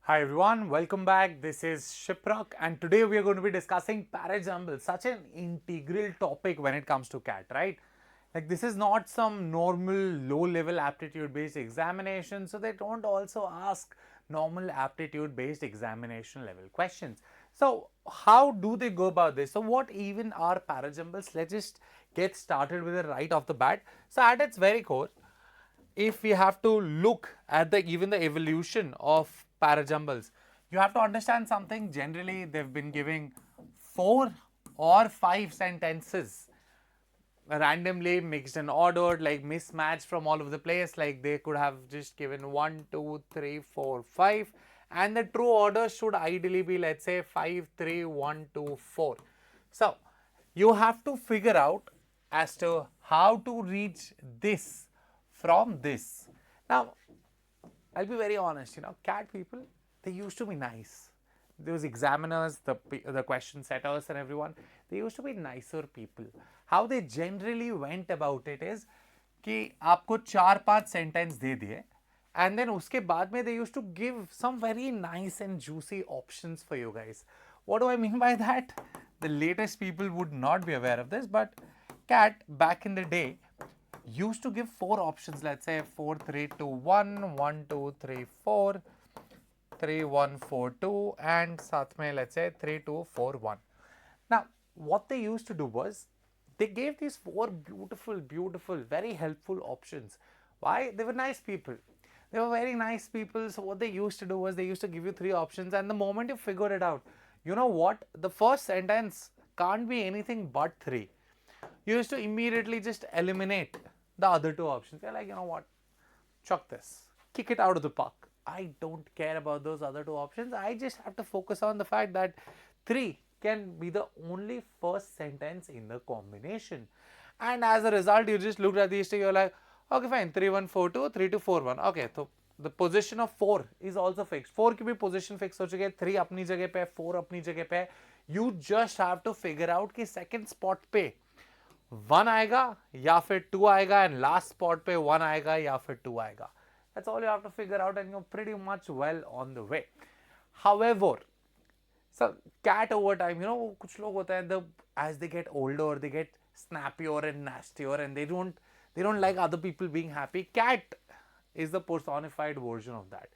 Hi everyone, welcome back. This is Shiprak and today we are going to be discussing Para Jumbles, such an integral topic when it comes to CAT, right? Like this is not some normal low level aptitude based examination, so they don't also ask normal aptitude based examination level questions. So how do they go about this? So what even are Para Jumbles? Let's just get started with it right off the bat. So at its very core, if we have to look at the even the evolution of parajumbles, you have to understand something. Generally, they've been giving 4 or 5 sentences randomly mixed and ordered, like mismatched from all over the place. Like they could have just given 1, 2, 3, 4, 5, and the true order should ideally be, let's say, 5, 3, 1, 2, 4. So you have to figure out as to how to reach this from this. Now, I'll be very honest, CAT people, they used to be nice. Those examiners, the question setters and everyone, they used to be nicer people. How they generally went about it is कि आपको 4-5 sentence दे दिए and then उसके बाद में they used to give some very nice and juicy options for you guys. What do I mean by that? The latest people would not be aware of this, but CAT back in the day used to give 4 options, let's say 4, 3, 2, 1, 1, 2, 3, 4, 3, 1, 4, 2, and साथ में let's say 3, 2, 4, 1. Now, what they used to do was they gave these 4 beautiful, very helpful options. Why? They were nice people. They were very nice people. So what they used to do was they used to give you 3 options, and the moment you figured it out, you know what? The first sentence can't be anything but 3. You used to immediately just eliminate the other 2 options. You're like, you know what? Chuck this. Kick it out of the park. I don't care about those other 2 options. I just have to focus on the fact that 3 can be the only first sentence in the combination. And as a result, you just looked at these two, you're like, okay, fine, 3, 1, 4, 2, 3, 2, 4, 1. Okay, so the position of 4 is also fixed. 4 की भी position fix हो चुकी है, 3 अपनी जगह पे, 4 अपनी जगह पे. You just have to figure out कि second spot पे 1 आएगा या फिर 2 आएगा and last spot पे 1 आएगा या फिर 2 आएगा. That's all you have to figure out and you're pretty much well on the way. However, so CAT over time, कुछ लोग होता है, as they get older, they get snappier and nastier and they don't like other people being happy. CAT is the personified version of that.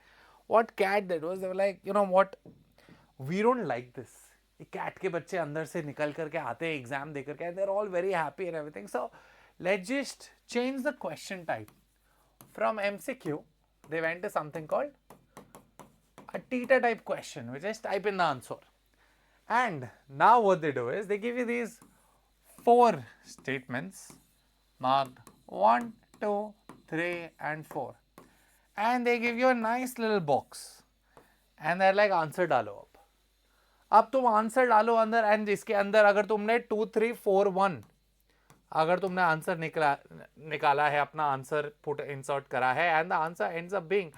What CAT did was they were like, you know what, we don't like this. ये cat के बच्चे अंदर से निकल करके आते हैं exam दे करके, they're all very happy and everything. So let's just change the question type. From MCQ, they went to something called a Tita type question, which is type in the answer. And now what they do is they give you these 4 statements marked 1, 2, 3, and 4. And they give you a nice little box. And they're like, answer डालो अब तुम answer डालो अंदर, and इसके अंदर अगर तुमने 2, 3, 4, 1 अगर तुमने आंसर निकाला है, अपना आंसर पुट इंसर्ट करा है, and the answer ends up being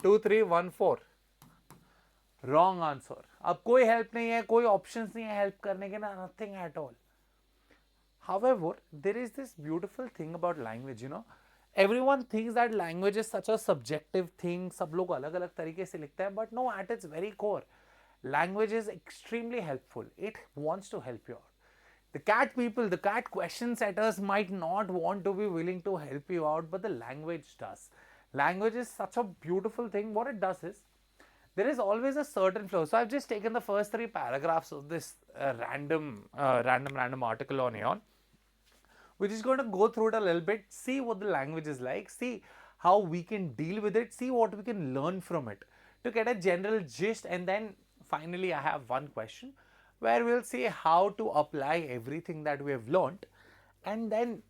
2, 3, 1, 4, wrong answer. अब कोई हेल्प नहीं है, कोई ऑप्शंस नहीं है हेल्प करने के ना, nothing at all. However, there is this beautiful thing about language, everyone thinks that language is such a subjective thing, सब लोग अलग अलग तरीके से लिखते हैं, but no, at its very core, language is extremely helpful. It wants to help you out. The CAT people, the CAT question setters might not want to be willing to help you out, but the language does. Language is such a beautiful thing. What it does is, there is always a certain flow. So I've just taken the first 3 paragraphs of this random article on Aeon, which is going to go through it a little bit, see what the language is like, see how we can deal with it, see what we can learn from it to get a general gist. And then finally, I have one question where we'll see how to apply everything that we have learned and then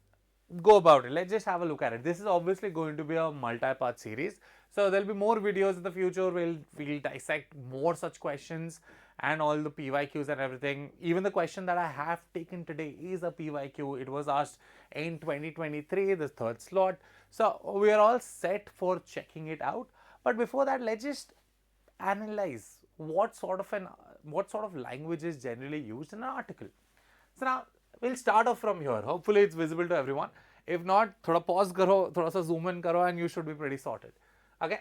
go about it. Let's just have a look at it. This is obviously going to be a multi-part series. So there'll be more videos in the future. We'll dissect more such questions and all the PYQs and everything. Even the question that I have taken today is a PYQ. It was asked in 2023, the 3rd slot. So we are all set for checking it out. But before that, let's just analyze what sort of language is generally used in an article. So now we'll start off from here. Hopefully it's visible to everyone. If not, thoda pause karo, thoda sa zoom in karo, and you should be pretty sorted. Okay.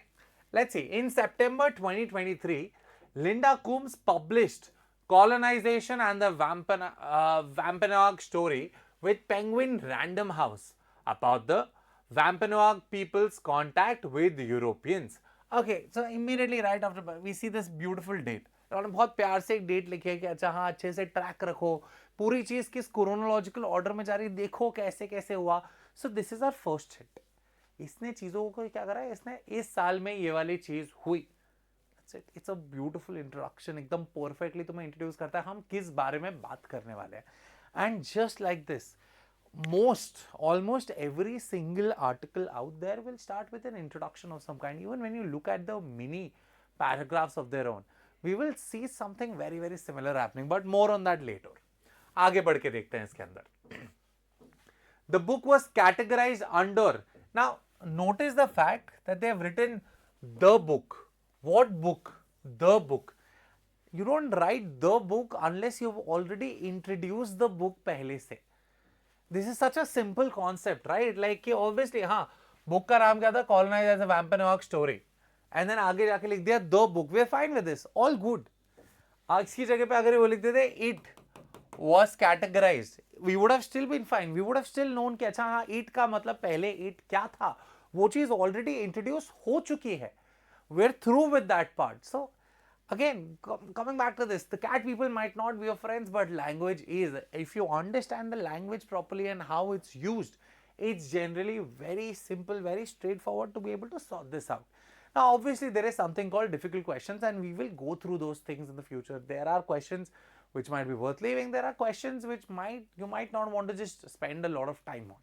Let's see. In September 2023, Linda Coombs published Colonization and the Wampanoag Story with Penguin Random House about the Wampanoag people's contact with Europeans. Okay, so immediately right after we see this beautiful date. उन्होंने बहुत प्यार से एक date लिखी है कि अच्छा हाँ अच्छे से ट्रैक रखो, पूरी चीज किस क्रोनोलॉजिकल ऑर्डर में जा रही है, देखो कैसे कैसे हुआ. So this is our first hit. इसने चीजों को क्या करा है, इसने इस साल में ये वाली चीज हुई. इट्स अ ब्यूटिफुल इंट्रोडक्शन, एकदम परफेक्टली तुम्हें इंट्रोड्यूस करता है हम किस बारे में बात करने वाले हैं. And just like this, almost every single article out there will start with an introduction of some kind. Even when you look at the mini paragraphs of their own, we will see something very very similar happening, but more on that later. आगे बढ़ के देखते हैं इसके अंदर. The book was categorized under. Now notice the fact that they have written the book. What book? The book. You don't write the book unless you've already introduced the book पहले से. This is such a simple concept, right? Like कि obviously हाँ, book का नाम क्या था? Colonize as a Wampanoag Story. And then आगे जाके लिख दिया the book. We are fine with this. All good. आज की जगह पे अगर वो लिख देते it was categorized, we would have still been fine. We would have still known कि अच्छा हाँ it का मतलब पहले it क्या था, वो चीज already introduce हो चुकी है. We're through with that part. So again, coming back to this, the cat people might not be your friends, but language is. If you understand the language properly and how it's used, it's generally very simple, very straightforward to be able to sort this out. Now, obviously, there is something called difficult questions, and we will go through those things in the future. There are questions which might be worth leaving. There are questions which you might not want to just spend a lot of time on.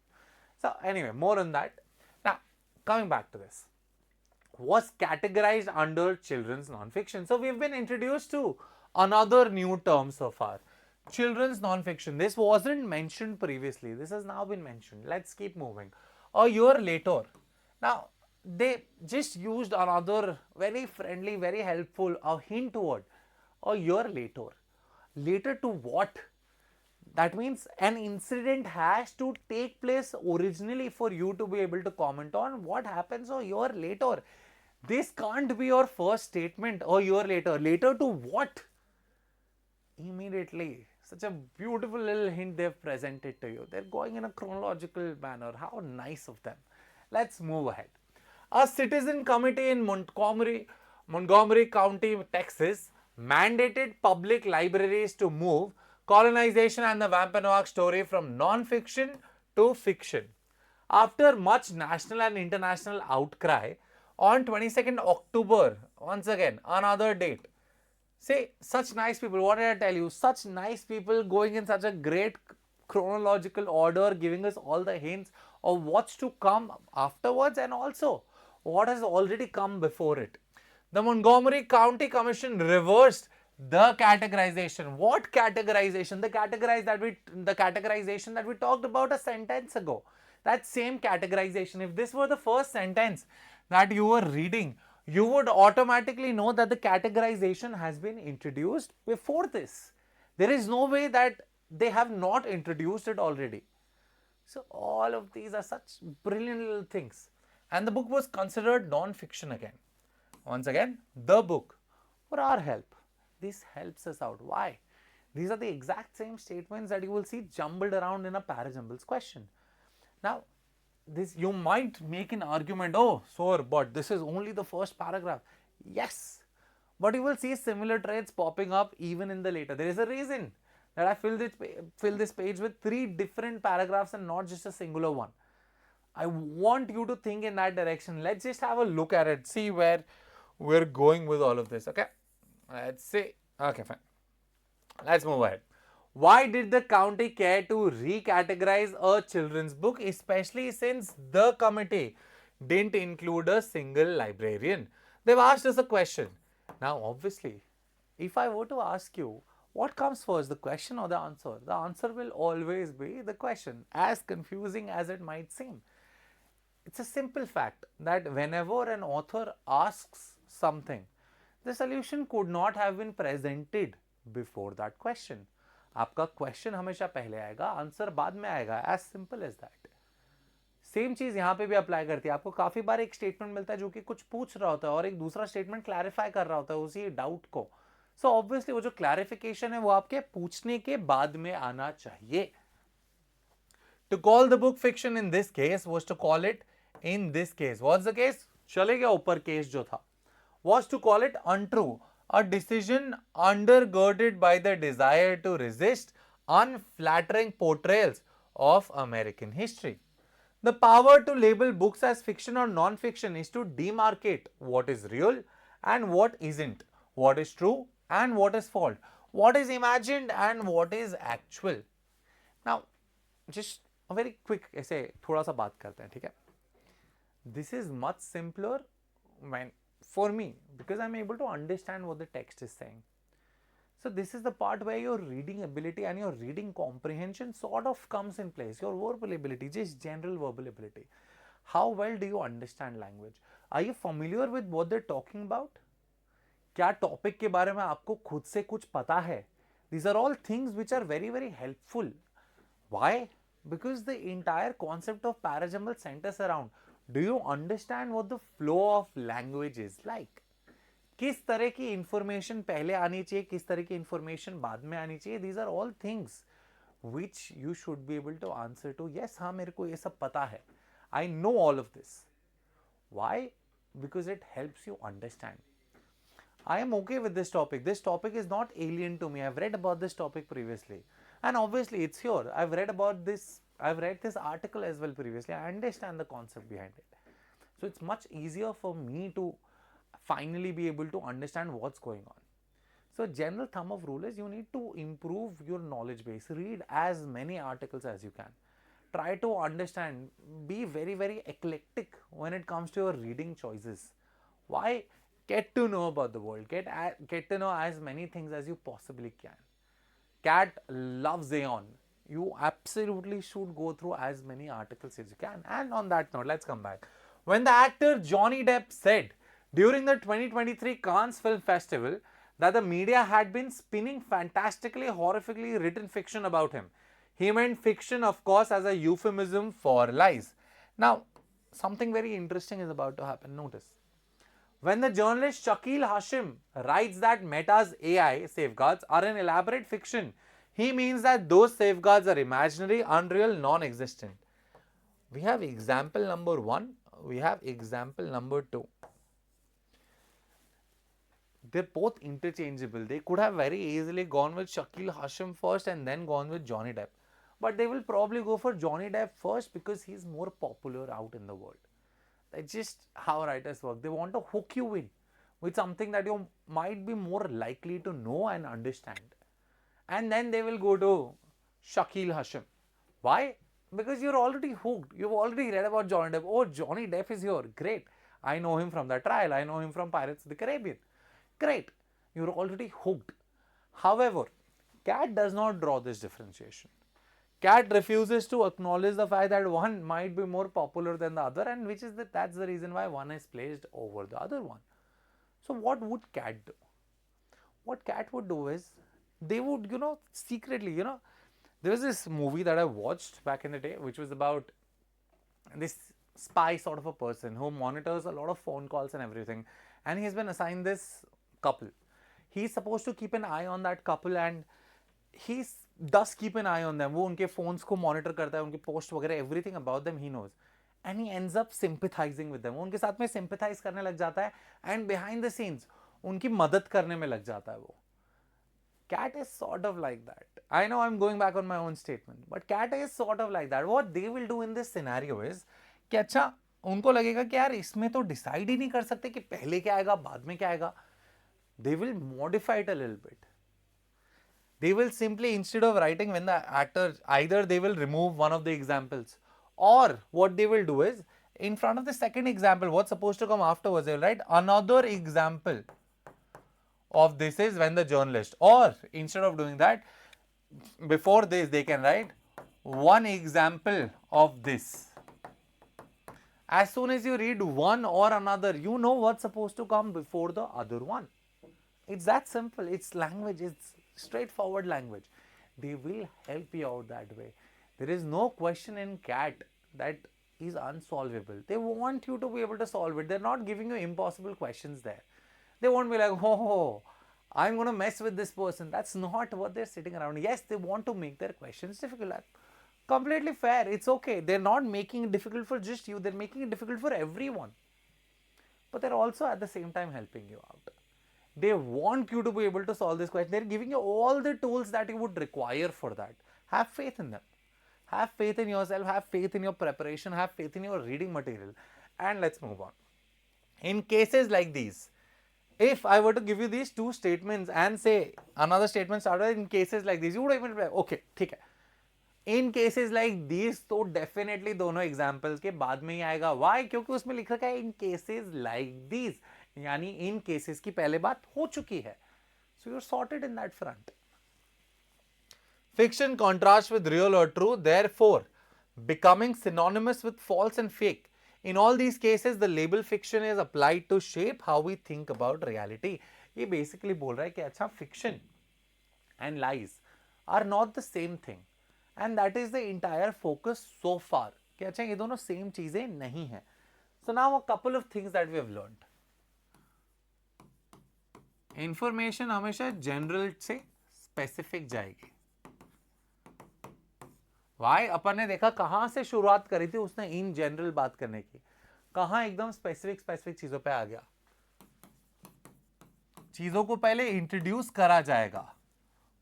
So anyway, more on that. Now, coming back to this, was categorized under children's non-fiction. So we've been introduced to another new term so far, children's non-fiction. This wasn't mentioned previously. This has now been mentioned. Let's keep moving. A year later, now they just used another very friendly, very helpful, a hint word. A year later. Later to what? That means an incident has to take place originally for you to be able to comment on. What happens a year later? This can't be your first statement a year later. Later to what? Immediately. Such a beautiful little hint they've presented to you. They're going in a chronological manner. How nice of them. Let's move ahead. A citizen committee in Montgomery County, Texas, mandated public libraries to move Colonization and the Wampanoag Story from non-fiction to fiction. After much national and international outcry, on 22nd October, once again, another date. See, such nice people, what did I tell you? Such nice people going in such a great chronological order, giving us all the hints of what's to come afterwards and also what has already come before it. The Montgomery County Commission reversed the categorization. What categorization? The categorization that we talked about a sentence ago. That same categorization. If this were the first sentence that you were reading, you would automatically know that the categorization has been introduced before this. There is no way that they have not introduced it already. So all of these are such brilliant little things. And the book was considered non-fiction again. Once again, the book. For our help. This helps us out. Why? These are the exact same statements that you will see jumbled around in a Para Jumbles question. Now, this you might make an argument, oh, sir, but this is only the first paragraph. Yes, but you will see similar traits popping up even in the later. There is a reason that I fill this page with 3 different paragraphs and not just a singular one. I want you to think in that direction. Let's just have a look at it, see where we're going with all of this. Okay, let's see. Okay, fine. Let's move ahead. Why did the county care to recategorize a children's book, especially since the committee didn't include a single librarian? They've asked us a question. Now, obviously, if I were to ask you, what comes first, the question or the answer? The answer will always be the question, as confusing as it might seem. It's a simple fact that whenever an author asks something, the solution could not have been presented before that question. आपका question हमेशा पहले आएगा, answer बाद में आएगा. As simple as that. Same चीज यहाँ पे भी अप्लाई करती है. आपको काफी बार एक स्टेटमेंट मिलता है जो कि कुछ पूछ रहा होता है और एक दूसरा स्टेटमेंट क्लैरिफाई कर रहा होता है उसी डाउट को. सो ऑब्वियसली वो जो क्लैरिफिकेशन है वो आपके पूछने के बाद में आना चाहिए. To call the book fiction in this case was to call it in this case. What's the case? चले गया ऊपर केस जो था. Was to call it untrue. A decision undergirded by the desire to resist unflattering portrayals of American history. The power to label books as fiction or non-fiction is to demarcate what is real and what isn't, what is true and what is false, what is imagined and what is actual. Now, just a very quick ऐसे थोड़ा सा बात करते हैं, ठीक है. This is much simpler when for me because I'm able to understand what the text is saying. So this is the part where your reading ability and your reading comprehension sort of comes in place. Your verbal ability, just general verbal ability. How well do you understand language? Are you familiar with what they're talking about? क्या topic के बारे में आपको खुद से कुछ पता है? These are all things which are very, very helpful. Why? Because the entire concept of Para Jumbles centers around, do you understand what the flow of language is like? किस तरह की इंफॉर्मेशन पहले आनी चाहिए, किस तरह की इंफॉर्मेशन बाद में आनी चाहिए. These are all things which you should be able to answer to. Yes, हाँ मेरे को ये सब पता है. I know all of this. Why? Because it helps you understand. I am okay with this topic. This topic is not alien to me. I've read about this topic previously. And obviously it's here. I've read about this. I've read this article as well previously. I understand the concept behind it. So it's much easier for me to finally be able to understand what's going on. So general thumb of rule is you need to improve your knowledge base. Read as many articles as you can. Try to understand. Be very, very eclectic when it comes to your reading choices. Why? Get to know about the world. Get to know as many things as you possibly can. Cat loves Aeon. You absolutely should go through as many articles as you can. And on that note, let's come back. When the actor Johnny Depp said during the 2023 Cannes Film Festival that the media had been spinning fantastically, horrifically written fiction about him, he meant fiction, of course, as a euphemism for lies. Now, something very interesting is about to happen. Notice. When the journalist Shakil Hashim writes that Meta's AI safeguards are an elaborate fiction, he means that those safeguards are imaginary, unreal, non-existent. We have example number 1, we have example number 2. They're both interchangeable. They could have very easily gone with Shakil Hashim first and then gone with Johnny Depp. But they will probably go for Johnny Depp first because he's more popular out in the world. That's just how writers work. They want to hook you in with something that you might be more likely to know and understand. And then they will go to Shakil Hashim. Why? Because you're already hooked. You've already read about Johnny Depp. Oh, Johnny Depp is here. Great. I know him from The Trial. I know him from Pirates of the Caribbean. Great. You're already hooked. However, Cat does not draw this differentiation. Cat refuses to acknowledge the fact that one might be more popular than the other, and that's the reason why one is placed over the other one. So what would Cat do? What Cat would do is they would, secretly, there was this movie that I watched back in the day which was about this spy sort of a person who monitors a lot of phone calls and everything, and he's been assigned this couple. He's supposed to keep an eye on that couple and he does keep an eye on them. वो उनके phones को monitor करता है, उनके post वगैरह, everything about them he knows. And he ends up sympathizing with them. वो उनके साथ में sympathize करने लग जाता है and behind the scenes उनकी मदद करने में लग जाता है वो. Cat is sort of like that. I know I'm going back on my own statement, but Cat is sort of like that. What they will do in this scenario is कि अच्छा उनको लगेगा कि यार इसमें तो decide ही नहीं कर सकते कि पहले क्या आएगा बाद में क्या आएगा. They will modify it a little bit. They will simply, instead of writing when the actor, either they will remove one of the examples, or what they will do is in front of the second example, what's supposed to come afterwards, they will write another example of this is when the journalist, or instead of doing that, before this they can write one example of this. As soon as you read one or another, you know what's supposed to come before the other one. It's that simple. It's language. It's straightforward language. They will help you out that way. There is no question in Cat that is unsolvable. They want you to be able to solve it. They're not giving you impossible questions there. They won't be like, oh, I'm going to mess with this person. That's not what they're sitting around. Yes, they want to make their questions difficult. Completely fair. It's okay. They're not making it difficult for just you. They're making it difficult for everyone. But they're also at the same time helping you out. They want you to be able to solve this question. They're giving you all the tools that you would require for that. Have faith in them. Have faith in yourself. Have faith in your preparation. Have faith in your reading material. And let's move on. In cases like these, if I were to give you these two statements and say another statement started in cases like these, you would even be like, okay, ठीक है. In cases like these, तो definitely दोनों examples के बाद में ही आएगा. Why? क्योंकि उसमें लिख रखा है in cases like these, यानी in cases की पहले बात हो चुकी है. So you're sorted in that front. Fiction contrasts with real or true, therefore becoming synonymous with false and fake. In all these cases, the label fiction is applied to shape how we think about reality. ये basically बोल रहा है कि अच्छा fiction and lies are not the same thing, and that is the entire focus so far. कि अच्छा ये दोनों same चीजें नहीं हैं. So now a couple of things that we have learned. Information हमेशा general से specific जाएगी. वाई अपन ने देखा कहां से शुरुआत करी थी उसने इन जनरल बात करने की, कहां एकदम स्पेसिफिक चीजों पे आ गया. चीजों को पहले इंट्रोड्यूस करा जाएगा,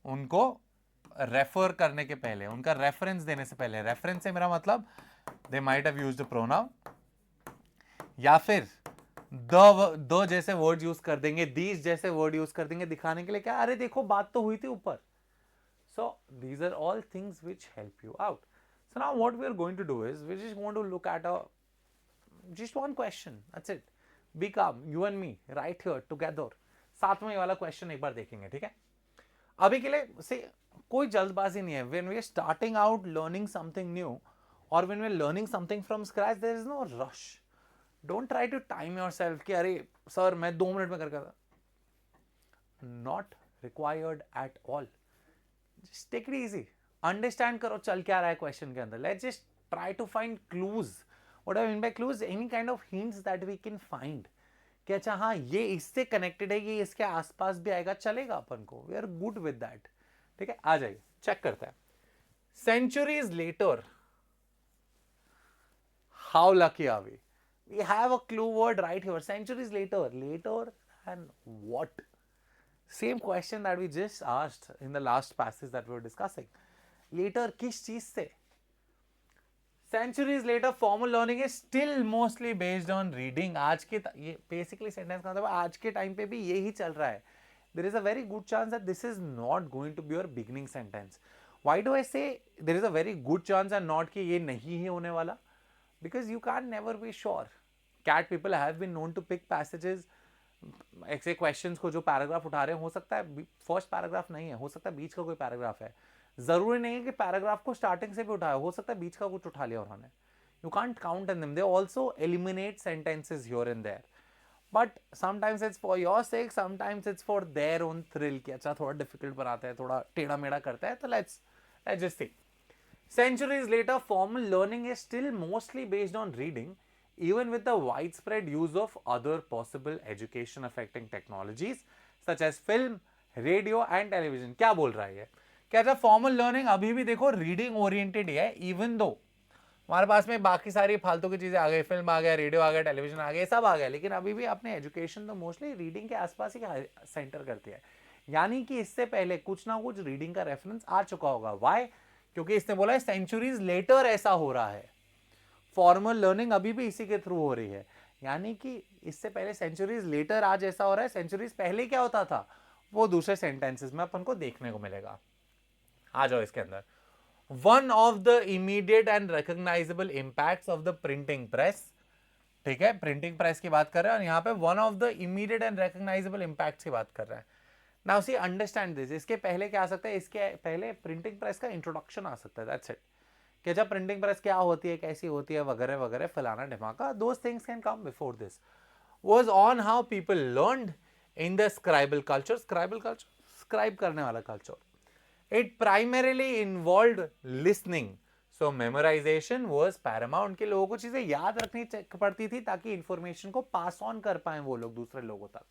उनको रेफर करने के पहले, उनका रेफरेंस देने से पहले. रेफरेंस से मेरा मतलब they might have used pronoun या फिर द जैसे वर्ड यूज कर देंगे, दीज जैसे वर्ड यूज कर देंगे दिखाने के लिए क्या, अरे देखो बात तो हुई थी ऊपर. So these are all things which help you out. So now what we are going to do is we're just going to look at just one question. That's it. Be calm, you and me, right here together. साथ में ये वाला question एक बार देखेंगे, ठीक है? अभी के लिए से कोई जल्दबाजी नहीं है. When we are starting out learning something new or when we are learning something from scratch, there is no rush. Don't try to time yourself कि अरे सर मैं 2 मिनट में कर था. Not required at all. Just take it easy. Understand करो चल क्या रहा है क्वेश्चन के अंदर. Let's just try to find clues. What I mean by clues, any kind of hints that we can find. कि अच्छा हाँ ये इससे कनेक्टेड है, ये इसके आसपास भी आएगा, चलेगा अपन को. We are good with that. ठीक है, आ जाइए चेक करते हैं. Centuries later, how lucky are we? We have a clue word right here. Centuries later. Later and what? Same question that we just asked in the last passage that we were discussing. Later किस चीज से? Centuries later, formal learning is still mostly based on reading. आज के ये basically sentence का मतलब आज के time पे भी यही चल रहा है. There is a very good chance that this is not going to be your beginning sentence. Why do I say there is a very good chance and not कि ये नहीं ही होने वाला? Because you can't never be sure. Cat people have been known to pick passages. ऐसे questions को जो paragraph उठा रहे हैं, हो सकता है फर्स्ट पैराग्राफ नहीं है, हो सकता है बीच का कोई पैराग्राफ है. जरूरी नहीं है कि पैराग्राफ को स्टार्टिंग से भी उठाया, हो सकता है बीच का कुछ उठा लिया उन्होंने. You can't count in them. They also eliminate sentences here and there, but sometimes it's for your sake, sometimes it's for their own thrill कि अच्छा थोड़ा डिफिकल्ट बनाते हैं, थोड़ा टेढ़ा मेढ़ा करता है. तो let's just see. Centuries later, formal learning is still mostly based on reading, even with the widespread use of other possible education affecting technologies such as film, radio and television. क्या बोल रहा है ये? क्या था formal learning अभी भी देखो reading oriented है, even though हमारे पास में बाकी सारी फालतू की चीजें आ गई, फिल्म आ गया, रेडियो आ गया, टेलीविजन आ गया, सब आ गया, लेकिन अभी भी अपने एजुकेशन तो मोस्टली रीडिंग के आसपास ही सेंटर करती है. यानी कि इससे पहले कुछ ना कुछ रीडिंग का रेफरेंस आ चुका होगा. वाई? क्योंकि इसने बोला है सेंचुरीज लेटर ऐसा हो रहा है. फॉर्मल लर्निंग अभी भी इसी के थ्रू हो रही है, यानी कि इससे पहले सेंचुरीज लेटर आज ऐसा हो रहा है. सेंचुरीज पहले क्या होता था वो दूसरे सेंटेंसेस में अपन को देखने को मिलेगा. आ जाओ इसके अंदर. One of the immediate and recognisable impacts of the printing press. ठीक है, प्रिंटिंग प्रेस की बात कर रहे हैं और यहाँ पे one of the immediate and recognisable impacts की बात कर रहे हैं. Now see understand this. इसके पहले क्या आ सकता है? इसके पहले प्रिंटिंग प्रेस का इंट्रोडक्शन आ सकता है. That's it. कि जब प्रिंटिंग प्रेस क्या होती है, कैसी होती है, वगैरह वगैरह, फलाना ढिमाका. Those things can come before this. Was on how people learned in the scribal culture. Scribal culture scribe करने वाला कल्चर. It primarily involved listening. So memorization was paramount कि लोगों को चीजें याद रखनी पड़ती थी ताकि इंफॉर्मेशन को पास ऑन कर पाए वो लोग दूसरे लोगों तक.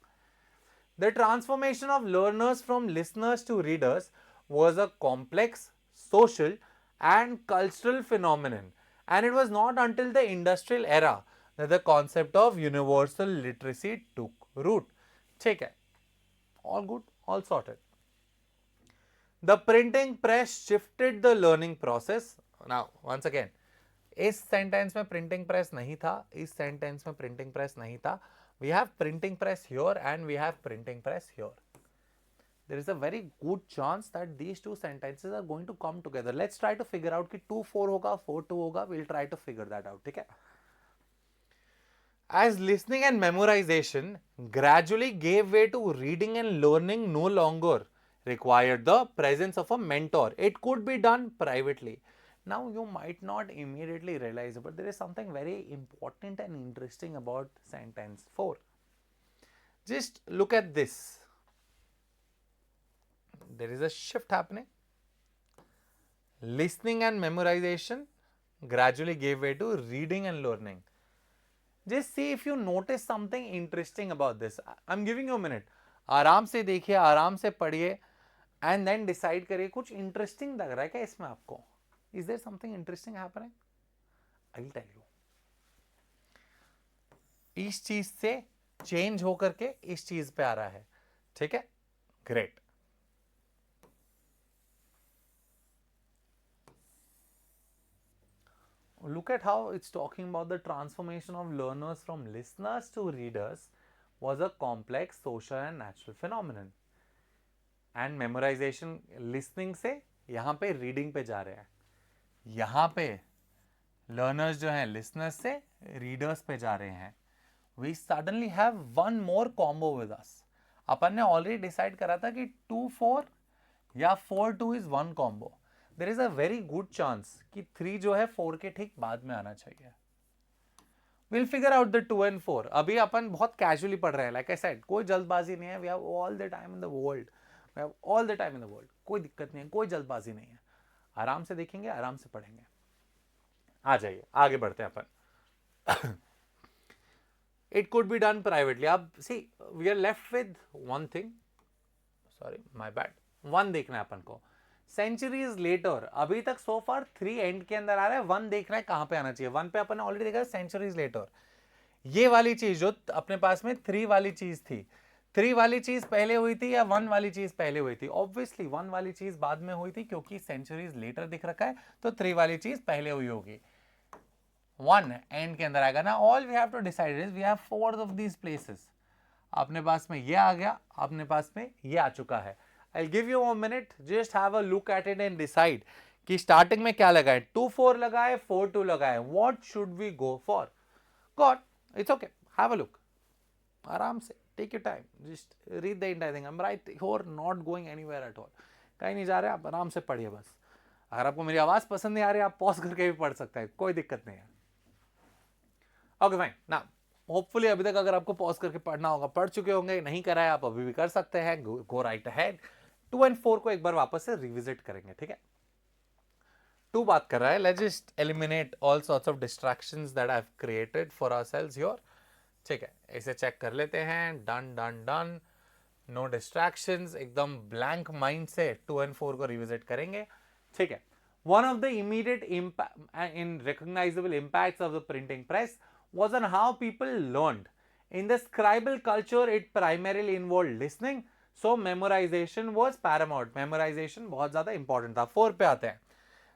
The transformation of learners from listeners to readers was a complex social and cultural phenomenon, and it was not until the industrial era that the concept of universal literacy took root. ठीक है, all good, all sorted. The printing press shifted the learning process. Now, once again, इस sentence में printing press नहीं था, इस sentence में printing press नहीं था. We have printing press here and we have printing press here. There is a very good chance that these two sentences are going to come together. Let's try to figure out कि 2-4 होगा, 4-2 होगा. We'll try to figure that out. ठीक है? As listening and memorization gradually gave way to reading and learning no longer required the presence of a mentor. It could be done privately. Now you might not immediately realize it, but there is something very important and interesting about sentence 4. Just look at this. There is a shift happening. Listening and memorization gradually gave way to reading and learning. Just see if you notice something interesting about this. I'm giving you a minute. आराम से देखिए, आराम से पढ़िए, and then decide करिए कुछ interesting लग रहा है क्या इसमें आपको? Is there something interesting happening? I'll tell you. इस चीज से चेंज होकर के इस चीज पे आ रहा है. ठीक है? Great. Look at how it's talking about the transformation of learners from listeners to readers was a complex social and natural phenomenon. And memorization listening से यहाँ पे reading पे जा रहे हैं. यहाँ पे learners जो हैं listeners से readers पे जा रहे हैं. We suddenly have one more combo with us. अपन ने already decide करा था कि 2-4 या 4-2 is one combo. There is a very good chance कि 3 जो है 4 के ठीक बाद में आना चाहिए. We'll figure out the 2 and 4. अभी अपन बहुत casually पढ़ रहे हैं. Like I said, कोई जल्दबाजी नहीं है. We have all the time in the world. We have all the time in the world. कोई दिक्कत नहीं है, कोई जल्दबाजी नहीं है. आराम से देखेंगे, आराम से पढ़ेंगे. आ जाइए, आगे बढ़ते हैं अपन. It could be done privately. अब see, we are left with one thing. Sorry, my bad. One देखना है अपन को. सेंचुरीज लेटर, अभी तक सो फार 3 एंड के अंदर आ रहा है. 1 देखना है कहां पे आना चाहिए. 1 पे अपन ने ऑलरेडी देखा सेंचुरीज लेटर. ये वाली चीज जो अपने पास में 3 वाली चीज थी, 3 वाली चीज पहले हुई थी या 1 वाली चीज पहले हुई थी? ऑब्वियसली 1 वाली चीज बाद में हुई थी क्योंकि सेंचुरीज लेटर दिख रखा है, तो 3 वाली चीज पहले हुई होगी. 1 एंड के अंदर आएगा ना. All we have to decide is we have 4 of these places. अपने पास में ये आ गया, अपने पास में ये आ चुका है. I'll give you a minute, just have a look at it and decide कि स्टार्टिंग में क्या लगाए. 2-4 लगाए, 4-2 लगाए. What should we go for? God, it's okay. Have a look. आराम से, take your time. Just read the entire thing. I'm right here, not going anywhere at all. कहीं नहीं जा रहे, आप आराम से पढ़िए बस. अगर आपको मेरी आवाज पसंद नहीं आ रही, आप पॉज करके भी पढ़ सकते हैं, कोई दिक्कत नहीं है. Okay, fine. Now, होपफुली अभी तक अगर आपको पॉज करके पढ़ना होगा, पढ़ चुके होंगे. नहीं करा है आप अभी भी कर सकते हैं. Go right ahead. 2 and 4 को एक बार वापस से रिविजिट करेंगे. ठीक है? 2 बात कर रहा है. Let's just eliminate all sorts of distractions that I have created for ourselves here. ठीक है, इसे चेक कर लेते हैं. Done done done. No distractions, एकदम ब्लैंक माइंड से 2 and 4 को रिविजिट करेंगे. ठीक है. One of the immediate in recognizable impacts of the printing press was on how people learned. In the scribal culture, it primarily involved listening, so memorization was paramount. Memorization बहुत ज़्यादा important था. 4 पे आते हैं.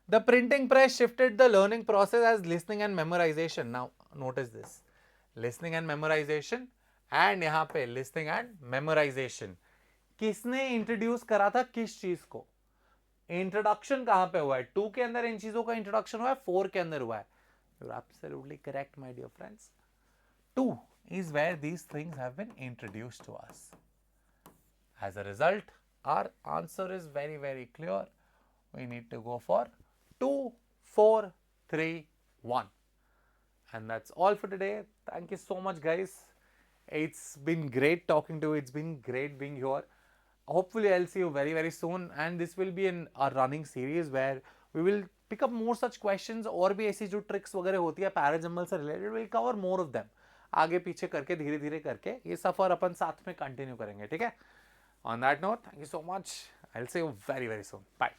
The printing press shifted the learning process as listening and memorization. Now notice this. Listening and memorization and यहाँ पे listening and memorization. किसने introduce करा था किस चीज को? Introduction कहाँ पे हुआ है? 2 के अंदर इन चीजों का introduction हुआ है, 4 के अंदर हुआ है. You're absolutely correct, my dear friends. 2 is where these things have been introduced to us. As a result, our answer is very, very clear. We need to go for 2, 4, 3, 1. And that's all for today. Thank you so much, guys. It's been great talking to you. It's been great being here. Hopefully, I'll see you very, very soon. And this will be a running series where we will pick up more such questions, और भी ऐसी जो tricks वगैरह होती है para jumble से related, will cover more of them. आगे पीछे करके धीरे धीरे करके ये सफर अपन साथ में कंटिन्यू करेंगे, ठीक है। On that note, thank you so much, I will see you very very soon, bye.